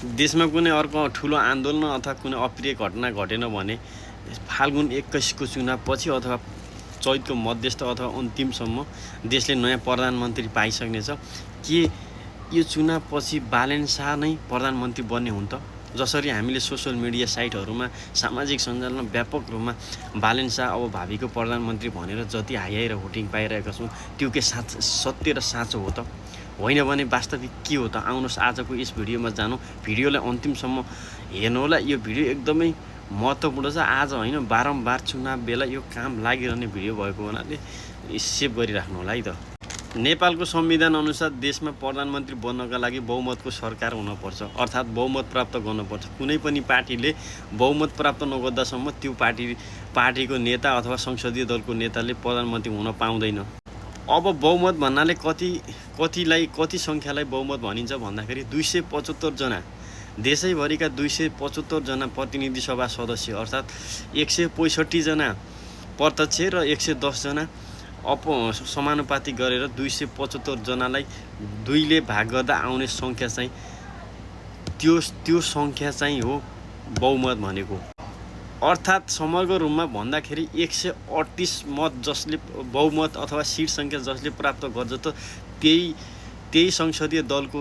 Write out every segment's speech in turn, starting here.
देशमा कुनै अर्को ठुलो आन्दोलन अथवा कुनै अप्रिय घटना घटेन भने फाल्गुन 21 को चुनावपछि अथवा चैतको मध्यस्थ अथवा अन्तिमसम्म देशले नयाँ प्रधानमन्त्री पाइसक्नेछ। के यो चुनावपछि बालेन शाह नै प्रधानमन्त्री बन्ने हुन् त? जसरी हामीले सोसल मिडिया साइटहरूमा सामाजिक सञ्जालमा व्यापक रूपमा बालेन शाह अब भावीको प्रधानमन्त्री भनेर जति हाई र भोटिङ पाइरहेका छौँ त्यो के सत्य र साँचो हो त? होइन भने वास्तविक के हो त? आउनुहोस् आजको यस भिडियोमा जानौँ। भिडियोलाई अन्तिमसम्म हेर्नुहोला। यो भिडियो एकदमै महत्त्वपूर्ण छ। आज होइन बारम्बार चुनाव बेला यो काम लागिरहने भिडियो भएको हुनाले सेभ गरिराख्नु होला है त। नेपालको संविधान अनुसार देशमा प्रधानमन्त्री बन्नका लागि बहुमतको सरकार हुनुपर्छ, अर्थात् बहुमत प्राप्त गर्नुपर्छ। कुनै पनि पार्टीले बहुमत प्राप्त नगर्दासम्म त्यो पार्टीको नेता अथवा संसदीय दलको नेताले प्रधानमन्त्री हुन पाउँदैन। अब बहुमत भन्नाले कति सङ्ख्यालाई बहुमत भनिन्छ भन्दाखेरि 275 जना, देशैभरिका 275 जना प्रतिनिधि सभा सदस्य अर्थात् 165 जना प्रत्यक्ष र 110 जना समानुपातिक गरेर 275 जनालाई 2 ले भाग गर्दा आउने सङ्ख्या चाहिँ त्यो सङ्ख्या चाहिँ हो बहुमत भनेको। अर्थात् समग्र रूपमा भन्दाखेरि 138 मत जसले बहुमत अथवा सिट सङ्ख्या जसले प्राप्त गर्छ त त्यही संसदीय दलको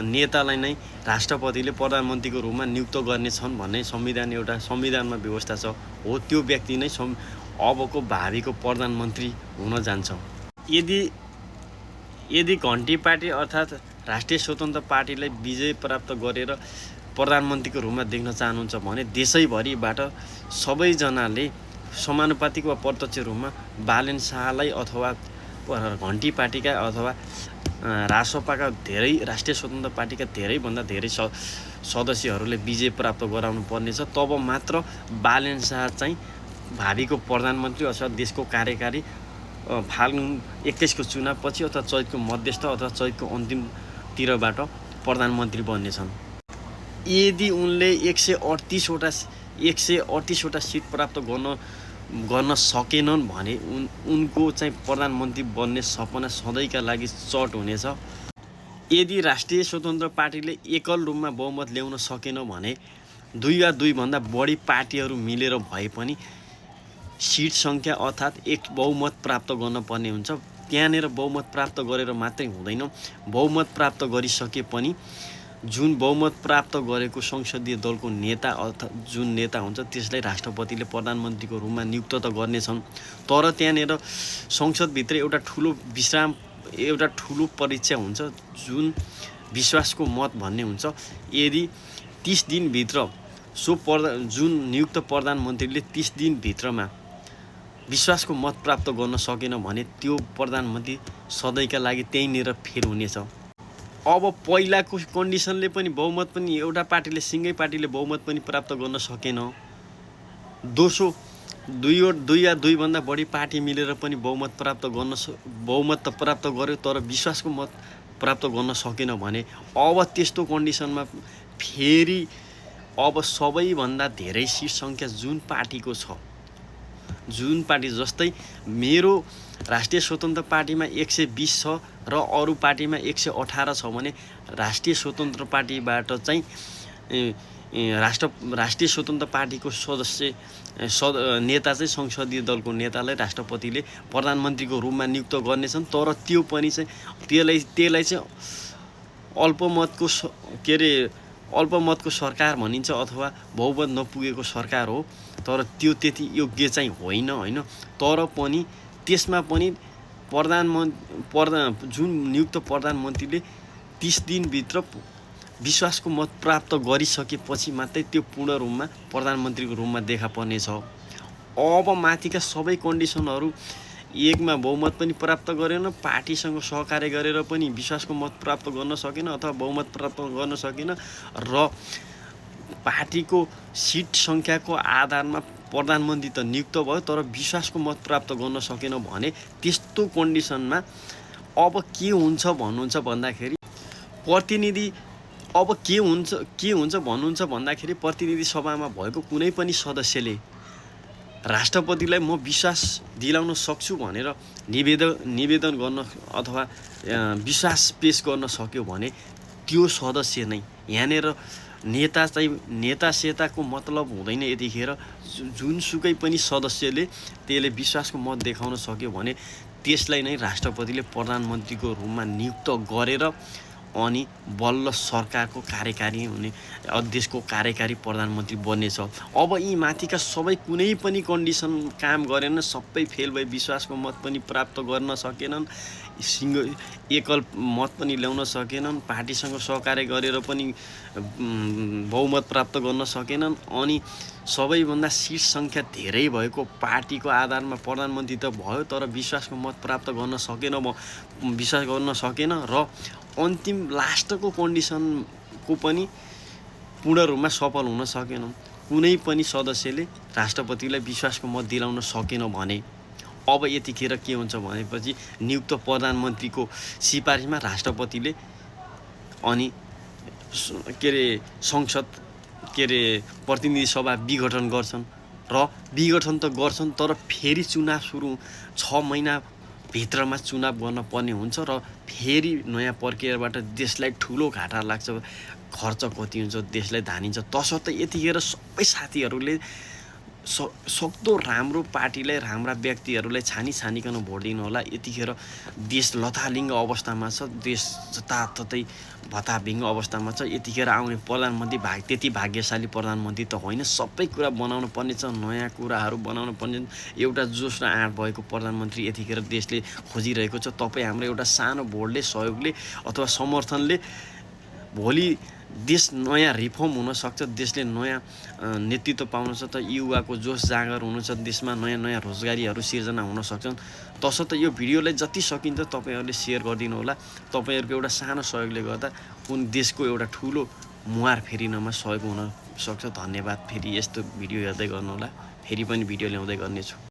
नेतालाई नै राष्ट्रपतिले प्रधानमन्त्रीको रूपमा नियुक्त गर्नेछन् भन्ने संविधानमा व्यवस्था छ। हो त्यो व्यक्ति नै अबको भावीको प्रधानमन्त्री हुन जान्छ। यदि घन्टी पार्टी अर्थात् राष्ट्रिय स्वतन्त्र पार्टीलाई विजय प्राप्त गरेर प्रधानमन्त्रीको रूपमा देख्न चाहनुहुन्छ भने देशैभरिबाट सबैजनाले समानुपातिक वा प्रत्यक्ष रूपमा बालेन शाहलाई अथवा घन्टी पार्टीका अथवा रासपाका धेरै राष्ट्रिय स्वतन्त्र पार्टीका धेरैभन्दा धेरै सदस्यहरूले विजय प्राप्त गराउनु पर्नेछ। तब मात्र बालेन शाह चाहिँ भावीको प्रधानमन्त्री अथवा देशको कार्यकारी फाल्गुन 21 को चुनावपछि अथवा चैतको मध्यस्थ अथवा चैतको अन्तिमतिरबाट प्रधानमन्त्री बन्नेछन्। यदि उनले 138 वटा सिट प्राप्त गर्न सकेनन् भने उनको चाहिँ प्रधानमन्त्री बन्ने सपना सधैँका लागि चट हुनेछ। यदि राष्ट्रिय स्वतन्त्र पार्टीले एकल रूपमा बहुमत ल्याउन सकेन भने 2 वा 2 भन्दा बढी पार्टीहरू मिलेर भए पनि सिट सङ्ख्या अर्थात् एक बहुमत प्राप्त गर्न पर्ने हुन्छ। त्यहाँनिर बहुमत प्राप्त गरेर मात्रै हुँदैन, बहुमत प्राप्त गरिसके पनि जुन बहुमत प्राप्त गरेको संसदीय दलको नेता अर्थात् जुन नेता हुन्छ त्यसलाई राष्ट्रपतिले प्रधानमन्त्रीको रूपमा नियुक्त त गर्नेछन्। तर त्यहाँनिर संसदभित्र एउटा ठुलो परीक्षा हुन्छ जुन विश्वासको मत भन्ने हुन्छ। यदि 30 दिनभित्र जुन नियुक्त प्रधानमन्त्रीले 30 दिनभित्रमा विश्वासको मत प्राप्त गर्न सकेन भने त्यो प्रधानमन्त्री सधैँका लागि त्यहीँनिर फेल हुनेछ। अब पहिलाको कन्डिसनले पनि बहुमत पनि एउटा पार्टीले सिङ्गै पार्टीले बहुमत पनि प्राप्त गर्न सकेन। दोस्रो 2 या 2 भन्दा बढी पार्टी मिलेर पनि बहुमत त प्राप्त गर्यो तर विश्वासको मत प्राप्त गर्न सकेन भने अब त्यस्तो कन्डिसनमा फेरि अब सबैभन्दा धेरै सिट सङ्ख्या जुन पार्टीको छ, जुन पार्टी जस्तै मेरो राष्ट्रिय स्वतन्त्र पार्टीमा 120 छ र अरू पार्टीमा 118 छ भने राष्ट्रिय स्वतन्त्र पार्टीबाट चाहिँ राष्ट्रिय स्वतन्त्र पार्टीको नेता चाहिँ संसदीय दलको नेतालाई राष्ट्रपतिले प्रधानमन्त्रीको रूपमा नियुक्त गर्नेछन्। तर त्यो पनि चाहिँ त्यसलाई चाहिँ अल्पमतको सरकार भनिन्छ अथवा बहुमत नपुगेको सरकार हो। तर त्यो त्यति योग्य चाहिँ होइन। तर पनि त्यसमा पनि जुन नियुक्त प्रधानमन्त्रीले 30 दिनभित्र विश्वासको मत प्राप्त गरिसकेपछि मात्रै त्यो पूर्ण रूपमा प्रधानमन्त्रीको रूपमा देखा पर्नेछ। अब माथिका सबै कन्डिसनहरू एकमा बहुमत पनि प्राप्त गरेन, पार्टीसँग सहकार्य गरेर पनि विश्वासको मत प्राप्त गर्न सकेन अथवा बहुमत प्राप्त गर्न सकेन र पार्टीको सिट सङ्ख्याको आधारमा प्रधानमन्त्री त नियुक्त भयो तर विश्वासको मत प्राप्त गर्न सकेन भने त्यस्तो कन्डिसनमा अब के हुन्छ भन्दाखेरि प्रतिनिधि सभामा भएको कुनै पनि सदस्यले राष्ट्रपतिलाई म विश्वास दिलाउन सक्छु भनेर निवेदन गर्न अथवा विश्वास पेश गर्न सक्यो भने त्यो सदस्य नै यहाँनिर नेता सेताको मतलब हुँदैन। यतिखेर जुनसुकै पनि सदस्यले त्यसले विश्वासको मत देखाउन सक्यो भने त्यसलाई नै राष्ट्रपतिले प्रधानमन्त्रीको रूपमा नियुक्त गरेर अनि बल्ल सरकारको कार्यकारी हुने देशको कार्यकारी प्रधानमन्त्री बन्नेछ। अब यी माथिका सबै कुनै पनि कन्डिसन काम गरेन, सबै फेल भए, विश्वासको मत पनि प्राप्त गर्न सकेनन्, एकल मत पनि ल्याउन सकेनन्, पार्टीसँग सहकार्य गरेर पनि बहुमत प्राप्त गर्न सकेनन्। अनि सबैभन्दा सिट सङ्ख्या धेरै भएको पार्टीको आधारमा प्रधानमन्त्री त भयो तर विश्वासको मत प्राप्त गर्न सकेन र अन्तिम लास्टको कन्डिसनको पनि पूर्ण रूपमा सफल हुन सकेनन्। कुनै पनि सदस्यले राष्ट्रपतिलाई विश्वासको मत दिलाउन सकेन भने अब यतिखेर के हुन्छ भनेपछि नियुक्त प्रधानमन्त्रीको सिफारिसमा राष्ट्रपतिले अनि संसद प्रतिनिधि सभा विघटन गर्छन् र विघटन त गर्छन् तर फेरि चुनाव सुरु 6 महिनाभित्रमा चुनाव गर्न पर्ने हुन्छ र फेरि नयाँ प्रक्रियाबाट देशलाई ठुलो घाटा लाग्छ, खर्च कति हुन्छ, देशलाई धानिन्छ। तसर्थ यतिखेर सबै साथीहरूले सक्दो राम्रो पार्टीलाई, राम्रा व्यक्तिहरूलाई छानिकन भोट दिनु होला। यतिखेर देश लथालिङ्ग अवस्थामा छ, देश जताततै भताभिङ्ग अवस्थामा छ। यतिखेर आउने प्रधानमन्त्री त्यति भाग्यशाली प्रधानमन्त्री त होइन। सबै कुरा बनाउनु पर्ने छ, नयाँ कुराहरू बनाउनु पर्ने, एउटा जोस र आँट भएको प्रधानमन्त्री यतिखेर देशले खोजिरहेको छ। तपाईँ हाम्रो एउटा सानो भोटले, सहयोगले अथवा समर्थनले भोलि देश नयाँ रिफर्म हुनसक्छ, देशले नयाँ नेतृत्व पाउन सक्छ, युवाको जोस जाँगर हुनुहुन्छ, देशमा नयाँ रोजगारीहरू सिर्जना हुन सक्छन्। तसर्थ यो भिडियोलाई जति सकिन्छ तपाईँहरूले सेयर गरिदिनु होला। तपाईँहरूको एउटा सानो सहयोगले गर्दा कुन देशको एउटा ठुलो मुहार फेरिनमा सहयोग हुन सक्छ। धन्यवाद। फेरि यस्तो भिडियो हेर्दै गर्नुहोला, फेरि पनि भिडियो ल्याउँदै गर्नेछु।